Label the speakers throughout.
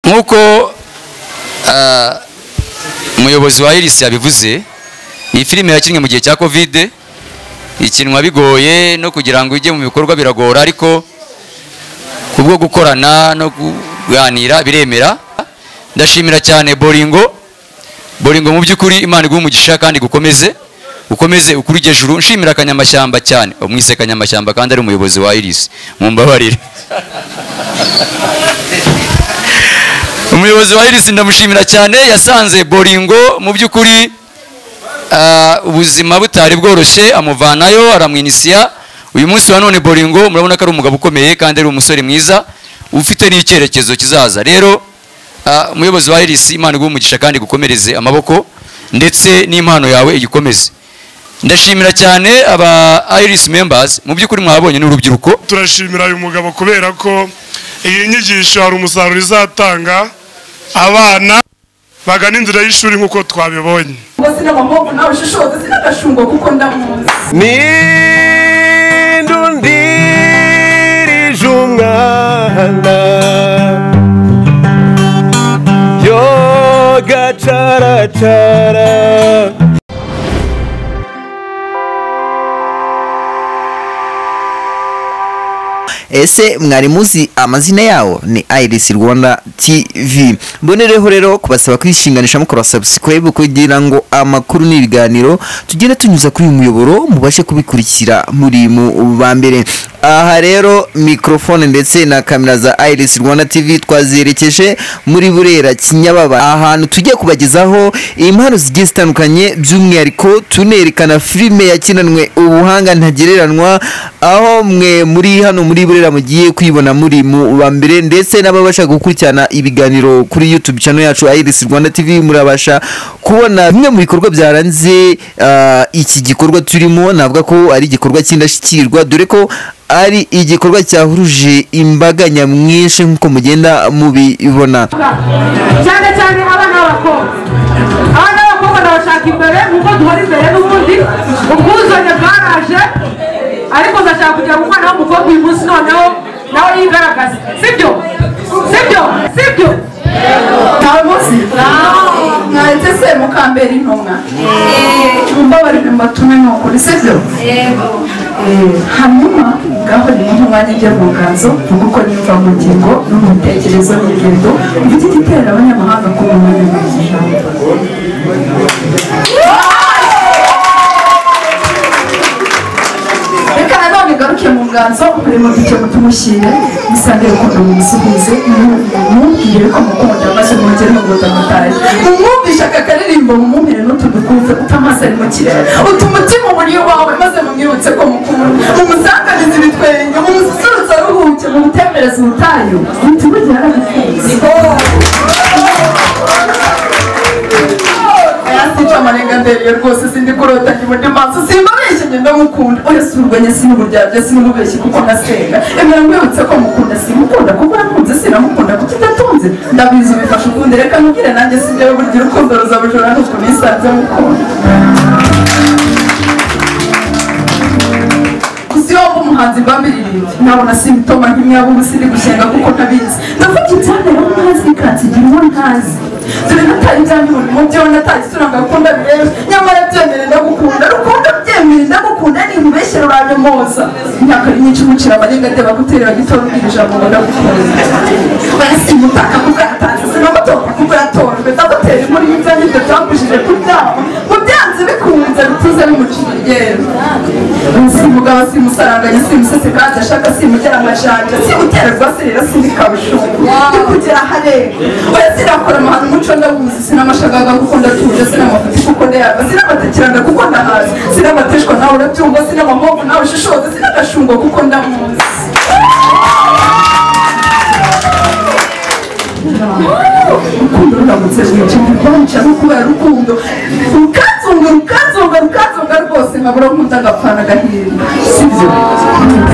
Speaker 1: nkuko umuyobozi wa Iris yabivuze, iyi filime yakinnye mu gihe cya Covid, ikinwa bigoye no kugira ngo ijye mu bikorwa biragora, ariko kubwo gukorana no kuganira biremera. Ndashimira cyane Bolingo mu by'ukuri, Imana iguhe umugisha kandi gukomeze ukurije juru. Nshimira Kanyamashyamba cyane, umwise Kanyamashyamba kandi ari umuyobozi wa Iris, mumbabarire. Umuyobozi wa Iris ndamushimira cyane, yasanze Bolingo mu by'ukuri ubuzima butari bworoshye, amuvanayo aramwinisiya. Uyu munsi wa none Bolingo murabona ko ari umugabo ukomeye kandi ari umusore mwiza ufite n'icyerekezo kizaza. Rero umuyobozi wa Iris, Imana iguhe umugisha kandi gukomereze amaboko ndetse n'impano yawe igikomeze. Ndashimira cyane aba Iris members, mu by'ukuri mwabonye n'urubyiruko.
Speaker 2: Turashimira uyu mugabo kubera ko iyi nyigisho hari umusaruro izatanga, abana bagana inzira y'ishuri nk'uko twabibonye.
Speaker 3: Nindundirije umwana yo gacaracara.
Speaker 4: Ese mwari muzi amazina yawo? Ni Iris Rwanda TV. Mbonereho rero kubasaba kwishinganisha mukora subscribe kugira ngo amakuru n'ibiganiro tugende tunyuza kuri uyu muyoboro mubashe kubikurikira muri mu bambere. Aha rero microphone ndetse na kamera za Iris Rwanda TV twazerekeje muri Burera Kinyababa, ahantu tugiye kubagezaho impano zigiye zitandukanye, by'umwihariko tunerekana filime yakinanwe ubuhanga ntagereranwa, aho mwe muri hano muri Burera mugiye kwibona muri mu bambere, ndetse n'ababasha gukurikirana ibiganiro kuri YouTube channel yacu Iris Rwanda TV murabasha kubona bimwe mu bikorwa byaranze iki gikorwa turimo. Navuga ko ari igikorwa cy'indashyikirwa, dore ko ari igikorwa cyahuruje imbaga nyamwinshi nk'uko mugenda mubibona.
Speaker 5: Cyane cyane abana b'abakobwa ndabashaka imbere nk'uko duhora imbere n'ubundi ubwuzuzanye bwaraje, ariko ndashaka kugira ngo umwana w'umukobwa uyu munsi noneho nawe yigaragaze. Sibyo
Speaker 6: nawe munsi mwaretse se mukambera intumwa mumbabarire mbatume nukuri. Sibyo hanyuma ngaho ni umwanya ijya mu nganzo kuko nimva mu ngingo no mu bitekerezo n'ingendo mfite igitera abanyamahanga ku mwanya w'ijambo. Reka nanone garuke mu nganzo uri mu gice mutumushyire musange urukundo mumusubize, mumubwire ko mukunda maze mwongere mugunda mutaye, mumwumvishe aka karirimbo, mumumpire n'utudukuve utamasa ari mu kirere, utumutima umuriro wawe maze mumwibutse ko mukunda, mumusanganize ibitwenge, mumususurutse aruhuke, mumutembereze ubutayu mutubugira arabifunze. Amarenga nderiye rwose sindi kurota nyibone maso simbabeshye ngenda mukunda. Oya surwanye sinuburyabye sinubeshye kuko nasenga, emera mwibutse ko mukunda simukunda kuko nakunze sinamukunda kuko idatunze ndabizi bifasha ukundi. Reka mubwire nanjye sinjyewe burya urukundo ruzabujora nuko nisanze mukunda. Kusiomba umuhanzi mbambiririmbye nabona simitoma nk'imyabo ubusiri gushenga kuko ntabizi ndavuga ibyantera umuhanzi kansigira uwo ntazi, dore natari ibyanjye mu byo natari suranga gukunda birebe, nyamara byemere ndagukunda, rukundo byemere ndagukunda, ni mubeshyero uraje moza imyaka ari myinshi umucira amarenga ndeba guterera gitoro ubwira ijambo ngo ndagukunda. Barasimutaka kuko yatanze sinamutoka kuko yatojwe ndagutera inkuru y'ibyanjye ibyo byambujije kuryama mu byanze bikunze bituze bimucira iryera. Simugaba simusaranganya simusese kandi ashaka simugera amajanja simutera rwose rero sindi kabushubu yo kugera hareba. Oya sirakora amahano umuco ndabuzi, sinamashagaga kuko ndatuje, sinamafuti kuko ndayaga, sinamatekiranda kuko ndahazi, sinamateshwa nawe urabyumva, sinamamoko nawe ushishoza, sinagashungo kuko ndamuzi. Urukundo ruramutse rwicaye rwanca no kubera urukundo rukazunga rwose nkabura nkunda agapfana agahinda. Sibyo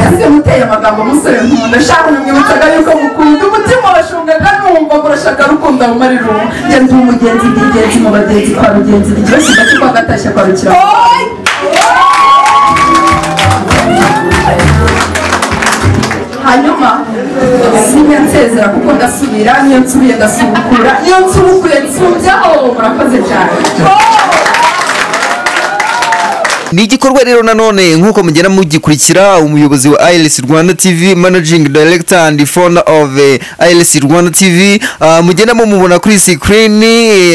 Speaker 6: ese muteye amagambo umusore nkunda shaka namwibutsaga yuko mukunda, umutima washungaga numva murashaka rukundo mumara irungu. Njye ndi umugenzi n'ingenzi mu bagenzi kwa rugenzi igihe kigaci kwa gatashya kwa rukira. hanyuma sinyansezera kuko ndasubira niyo nsubiye ndasubukura niyo nsubukuye nsubyaho murakoze cyane
Speaker 4: ni igikorwa rero nanone nk'uko mugenda mugikurikira umuyobozi wa ILC Rwanda TV Managing Director and Founder of ILC Rwanda TV mugenda mumubona kuri screen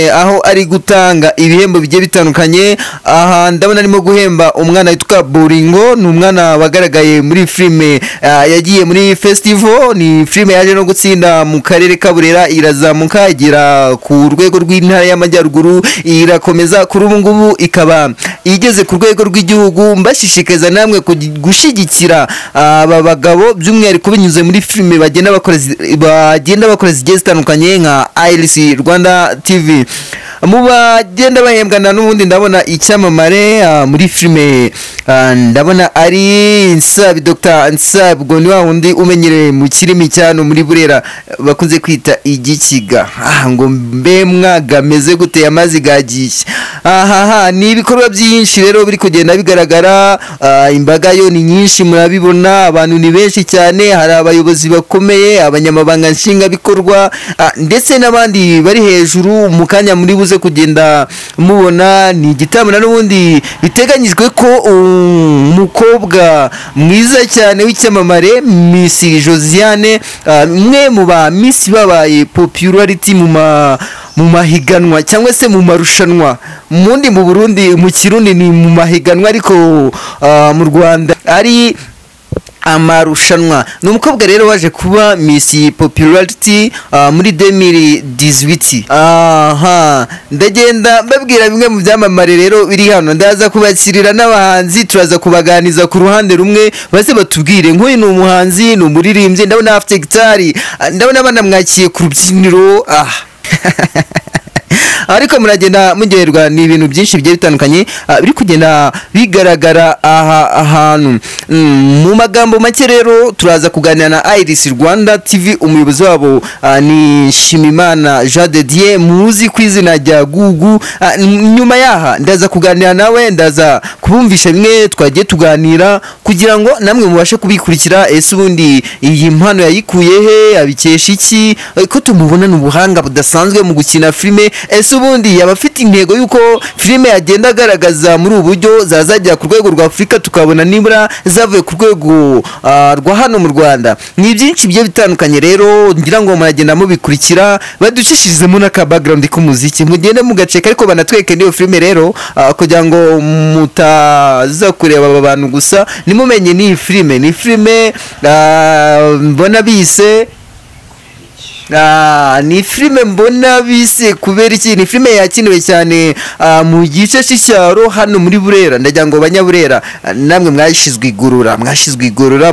Speaker 4: aho ari gutanga ibihembo bigiye bitandukanye. Aha ndabona arimo guhemba umwana witwa Boringo, ni umwana wagaragaye muri filime yagiye muri festival, ni filime yaje no gutsinda mu karere ka Burera, irazamuka igera ku rwego rw'intara y'Amajyaruguru, irakomeza kuri ubu ngubu ikaba igeze ku rwego rw'igihugu. Mbashishikariza namwe gushyigikira aba bagabo by'umwihariko binyuze muri filime bagenda bakora zigiye zitandukanye nka ILC Rwanda TV. Mu bagenda bahembwana n'ubundi ndabona icyamamare muri filime, ndabona ari Nsabi, Dr. Nsabi, ubwo ni wa wundi umenyereye mu kirimi cyano muri Burera bakunze kwita igikiga. Ngo mbe mwagameze gute amazi gagiye. Ni ibikorwa byinshi rero biri kugenda bigaragara. Imbaga yo ni nyinshi murabibona, abantu ni benshi cyane, hari abayobozi bakomeye, abanyamabanga nshingabikorwa ndetse n'abandi bari hejuru. Mu kanya muri buze kugenda mubona ni igitambo n'ubundi biteganyijwe ko umukobwa mwiza cyane w'icyamamare Miss Josiane, mwe mu ba Miss babaye popularity mu mahiganwa cyangwa se mu marushanwa, mundi mu Burundi mu Kirundi ni mu mahiganwa, ariko mu Rwanda ari amarushanwa. Ni umukobwa rero waje kuba Miss Popularity muri 2018. Ndagenda mbabwira bimwe mu byamamare rero biri hano, ndaza kubakirira n'abahanzi, turaza kubaganiza ku ruhande rumwe base batubwire nk'uyu ni umuhanzi, ni umuririmbyi, ndabona afite gitari, ndabona banamwakiye ku rubyiniro. Ariko muragenda mugerwa ni ibintu byinshi bigiye bitandukanye biri kugenda bigaragara aha ahantu. Mu magambo make rero turaza kuganira na ILC Rwanda TV, umuyobozi wabo ni Shimimana Jean de Dieu muzi ku izina rya Gugu. Nyuma yaha ndaza kuganira nawe, ndaza kubumvisha bimwe twagiye tuganira kugira ngo namwe mubashe kubikurikira. Ese ubundi iyi mpano yayikuye he, abikesha iki, ko tumubona n'ubuhanga budasanzwe mu gukina filime. Ese ubundi yaba afite intego yuko filime yagenda agaragaza muri ubu buryo zazajya ku rwego rwa Afurika, tukabona nibura zavuye ku rwego rwa hano mu Rwanda. Ni byinshi bigiye bitandukanye rero, ngira ngo muragenda mubikurikira, baducishirizemo n'aka background k'umuziki, mugende mugaceka ariko banatweke niyo filime rero kugira ngo mutaza kureba aba bantu gusa, nimumenye ni filime, ni filime mbona bise ni filime mbona bise kubera iki, ni filime yakiniwe cyane mu gice cy'icyaro hano muri Burera. Ndagira ngo banyaburera namwe mwashizwe igurura,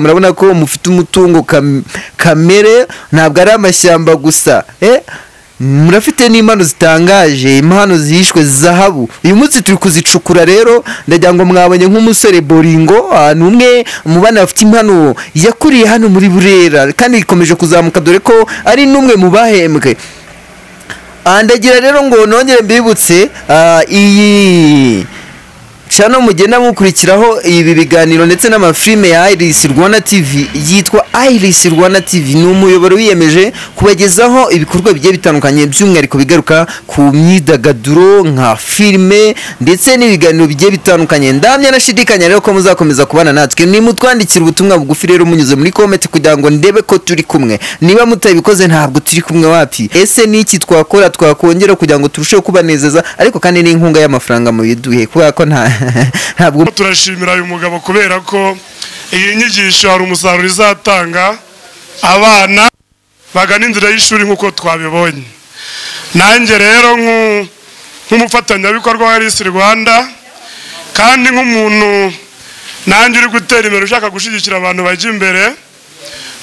Speaker 4: murabona ko mufite umutungo kamere, ntabwo ari amashyamba gusa, murafite n'impano zitangaje, impano zihishwe zahabu. Uyu munsi turi kuzicukura rero. Ndagira ngo mwabonye nk'umusore Boringo, ni umwe mu bana bafite impano yakuriye hano muri Burera kandi ikomeje kuzamuka, dore ko ari n'umwe mu bahembwe. Ndagira rero ngo nongere mbibutse iyi channel mugenda mukurikiraho ibi biganiro ndetse n'amafilme ya ILC Rwanda TV, yitwa ILC Rwanda TV. Ni umuyoboro wiyemeje kubagezaho ibikorwa bigiye bitandukanye by'umwihariko bigaruka ku myidagaduro nka filme ndetse n'ibiganiro bigiye bitandukanye. Ndamya nashidikanya rero ko muzakomeza kubana natwe, ni mutwandikira ubutumwa bugufi rero munyuze muri comment kugira ngo ndebe ko turi kumwe. Niba mutabikoze ntabwo turi kumwe wapi. Ese niki twakora twakongera kugira ngo turusheho kubanezeza, ariko kandi n'inkunga y'amafaranga mu biduhe kubera ko ntabwo
Speaker 2: turashimira uyu mugabo kubera ko iyi nyigisho hari umusaruro izatanga, abana bagana inzira y'ishuri nk'uko twabibonye. Nanjye rero nk'umufatanyabikorwa wa ILC Rwanda kandi nk'umuntu nanjye uri gutera imbere ushaka gushyigikira abantu bajya imbere,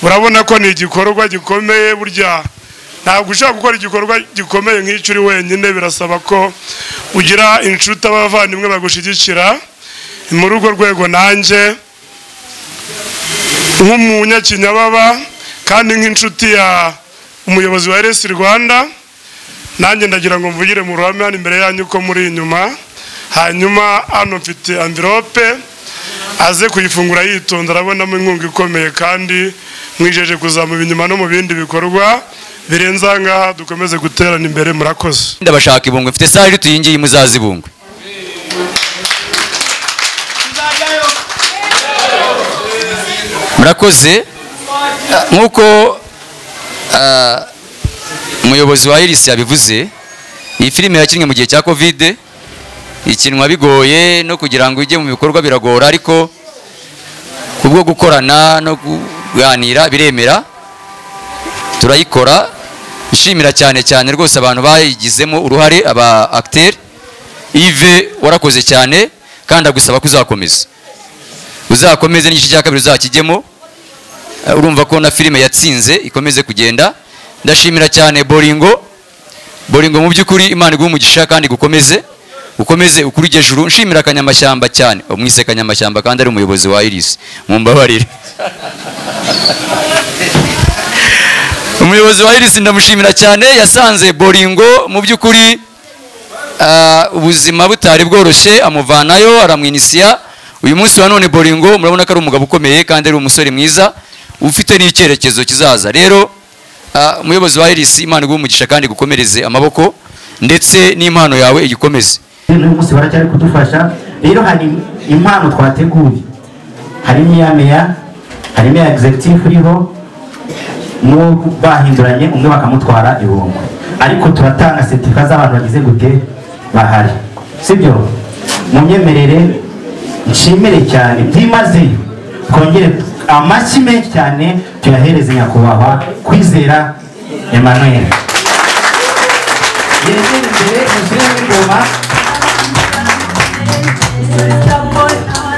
Speaker 2: urabona ko ni igikorwa gikomeye. Burya ntabwo ushaka gukora igikorwa gikomeye nk'icyo uri wenyine, birasaba ko ugira inshuti, abavandimwe bagushyigikira. Muri urwo rwego nanjye nk'umunyakinyababa kandi nk'inshuti ya umuyobozi wa ILC Rwanda, nanjye ndagira ngo mvugire mu ruhame hano imbere yanyu ko muri inyuma. Hanyuma hano mfite envelope, aze kuyifungura yitonda, arabonamo inkunga ikomeye kandi mwijeje kuzamura inyuma no mu bindi bikorwa birenze aha ngaha dukomeze guterana imbere murakoze.
Speaker 1: Ndabashaka Ibungwe, mfite sale tuyingiye muzazi Ibungwe. Murakoze. Nkuko umuyobozi wa Iris yabivuze, iyi filime yakinnye mu gihe cya Covid, ikinwa bigoye no kugira ngo ijye mu bikorwa biragora, ariko kubwo gukorana no kuganira biremera turayikora. Nshimira cyane cyane rwose abantu bayigizemo uruhare, aba acteur. Yves warakoze cyane kandi agusaba kuzakomeza, uzakomeze n'igice cya kabiri uzakijyemo. Urumva ko na filime yatsinze ikomeze kugenda. Ndashimira cyane Boringo mu by'ukuri Imana iguhe umugisha kandi gukomeze ukurije juru. Nshimira Kanyamashyamba cyane, umwise Kanyamashyamba kandi ari umuyobozi wa Iris, mumbabarire. Umuyobozi wa Iris ndamushimira cyane, yasanze Boringo mu by'ukuri ubuzima butari bworoshye, amuvanayo aramwinisiya. Uyu munsi wa none Boringo murabona ko ari umugabo ukomeye kandi ari umusore mwiza ufite n'icyerekezo kizaza. Rero umuyobozi wa Iris, Imana iguhe umugisha kandi gukomereze amaboko ndetse n'impano yawe igikomeze.
Speaker 7: Uyu munsi baracyari kudufasha. Rero hari impano twateguye, harimo iya meya, harimo iya executive uriho, bahinduranye umwe bakamutwara Ibungwe, ariko turatanga certificat z'abantu bagize gute bahari, sibyo? Munyemerere nshimire cyane byimazeyo, twongere amashyi menshi cyane tuyahereze nyakubahwa Kwizera Emmanuel. Yegere imbere mushyire n'ingoma.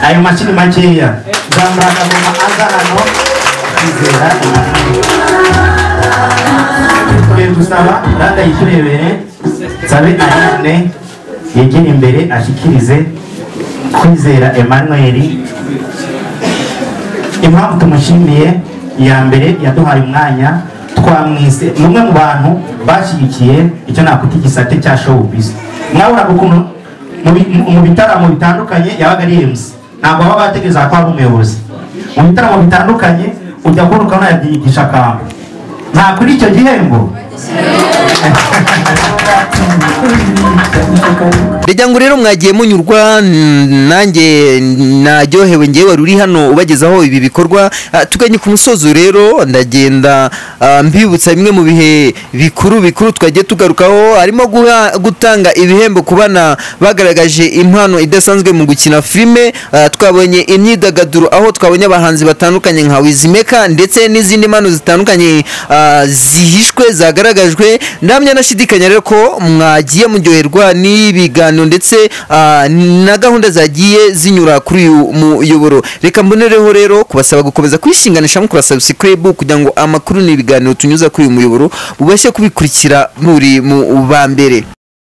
Speaker 7: Ayo mashyi ni makeya, zamura akagoma aza hano. Kwizera Emmanuel gusaba randa yiturebere, sabe Aline yegere imbere ashyikirize Kwizera Emmanuel. Impamvu tumushimiye, ya mbere yaduhaye umwanya, twamwise numwe mu bantu bashyigikiye icyo nakwita igisate cya showbiz. Mwabura ukuntu mu bitaramo bitandukanye yabaga ari MC, ntabwo baba bategereza ko ari umuyobozi. Mu bitaramo bitandukanye ujya kubona ukabona yagigisha akambo, nta kuri icyo gihembo.
Speaker 4: Rejya ngo rero mwagiye munyurwa, nanjye naryohewe ngewe wari uri hano ubagezaho ibi bikorwa. Tuganye ku musozo rero, ndagenda mbibutsa bimwe mu bihe bikuru twagiye tugarukaho, harimo gutanga ibihembo ku bana bagaragaje impano idasanzwe mu gukina filime. Twabonye imyidagaduro aho twabonye abahanzi batandukanye nka Wizimeka ndetse n'izindi mpano zitandukanye zihishwe zagaragajwe. Ndamya nashidikanya rero ko mwagiye muryoherwa n'ibiganiro ndetse na gahunda zagiye zinyura kuri uyu muyoboro. Reka mbonereho rero kubasaba gukomeza kwishinganisha mukora subscribe kugira ngo amakuru n'ibiganiro tunyuza kuri uyu muyoboro mubashe kubikurikira muri mu ba mbere.